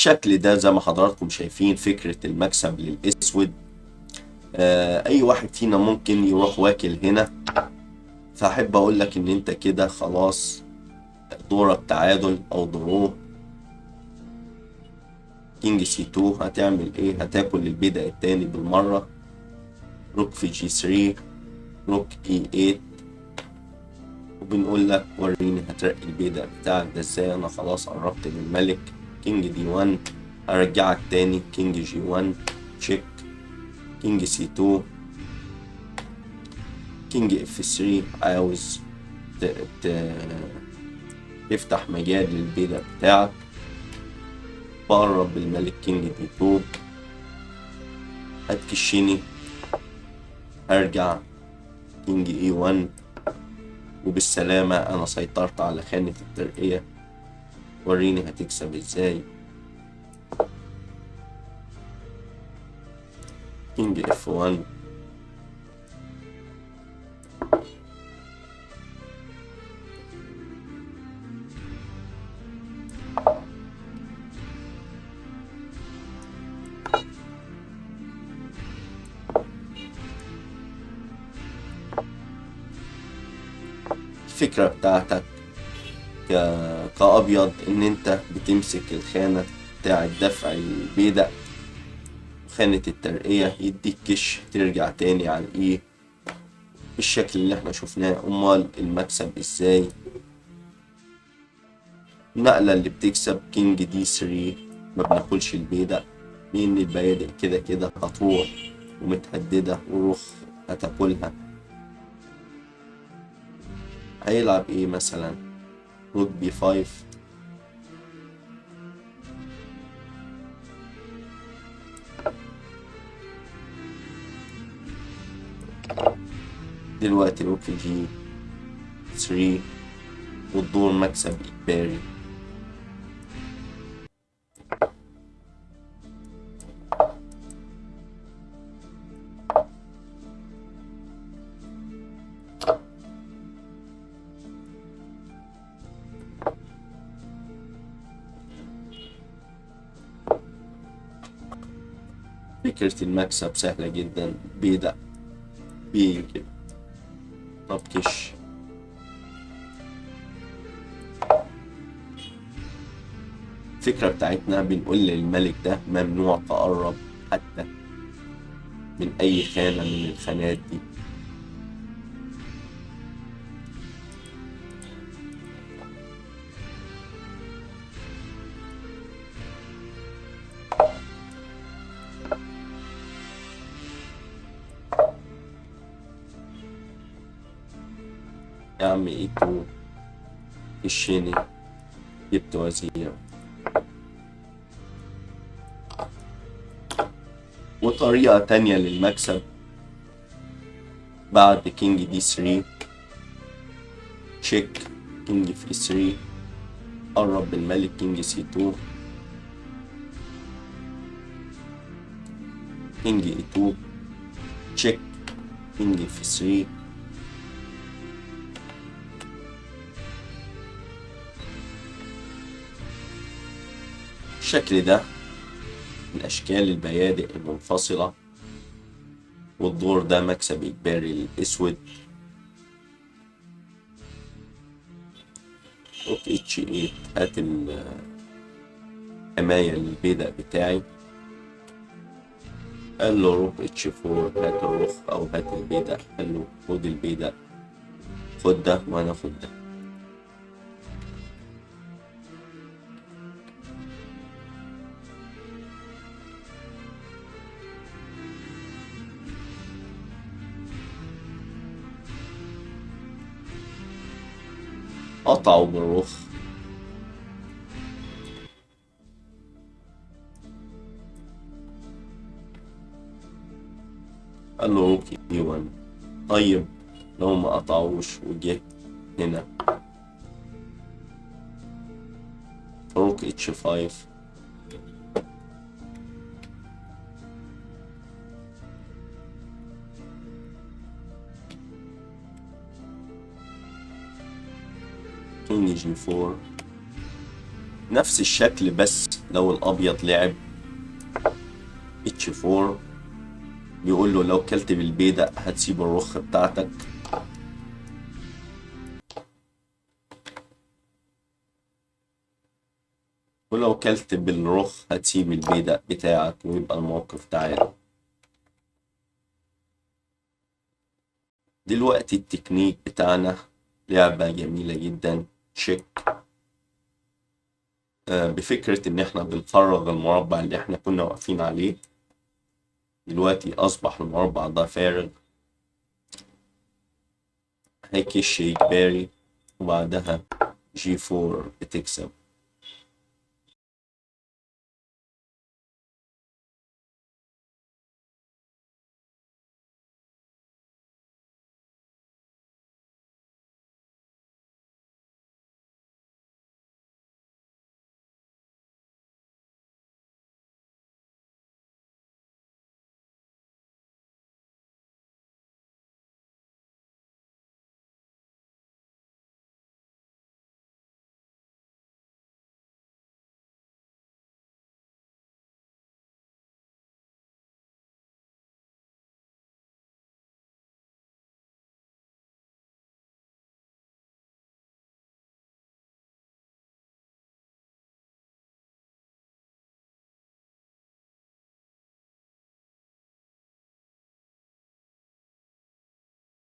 الشكل ده زي ما حضراتكم شايفين فكرة المكسب للأسود. أي واحد فينا ممكن يروح واكل هنا. فأحب أقول لك إن أنت كده خلاص دورك تعادل أو درو. كينج سي 2 هتعمل إيه؟ هتاكل البدء التاني بالمرة. روك في جي 3، روك اي 8، وبنقول لك وريني هترقي البدء بتاعك ده ازاي. أنا خلاص قربت من الملك. كينج دي 1 هرجعك تاني. كينج جي 1 تشيك. كينج سي 2، كينج اف 3 عاوز تفتح مجال للبيدق بتاعك. بقرب بالملك. كينج دي 2 هتكشني. هرجع كينج اي 1 وبالسلامة أنا سيطرت على خانة الترقية. وريني هتكسب ازاي. كينج اف 1، الفكرة بتاعتك كأبيض إن أنت بتمسك الخانة بتاع دفع البيدق وخانة الترقية، يديك كش ترجع تاني على الإيه بالشكل اللي احنا شفناه. أمال المكسب إزاي؟ النقلة اللي بتكسب كينج دي 3 ما بناكلش البيدق لأن البيادق كده كده هتروح ومتهددة وروخ هتاكلها. هيلعب إيه مثلا؟ روك بي 5، دلوقتي روك في جي 3 والدور مكسب إجباري. فكرة المكسب سهلة جدا. بيدق بيجي. طب كش. الفكرة بتاعتنا بنقول للملك ده ممنوع تقرب حتى من أي خانة من الخانات دي. يا عم إيتو كشني. جبت وزير. وطريقة تانية للمكسب بعد كينج دي 3 تشيك. كينج في 3 قرب بالملك. كينج سي 2، كينج اي 2 تشيك. كينج في 3، الشكل ده من أشكال البيادق المنفصلة. والدور ده مكسب إجباري للأسود. روك اتش 8 هات الحماية للبيدق بتاعي. قال له روك اتش 4 هات الرخ أو هات البيدق. قال له خد البيدق. خد ده وأنا خد ده. قطعوا بالرخ. قال له روك اي 1. طيب لو ما قطعوش وجه هنا روك اتش 5. كينج جي 4. نفس الشكل، بس لو الابيض لعب اتش 4 بيقول له لو كلت بالبيدق هتسيب الرخ بتاعتك، ولو كلت بالرخ هتسيب البيدق بتاعك، ويبقى الموقف تعادل. دلوقتي التكنيك بتاعنا لعبة جميلة جدا، تشيك، بفكرة ان احنا بنفرغ المربع اللي احنا كنا واقفين عليه. دلوقتي اصبح المربع ده فارغ، هيكش إجباري، وبعدها G4 بتكسب.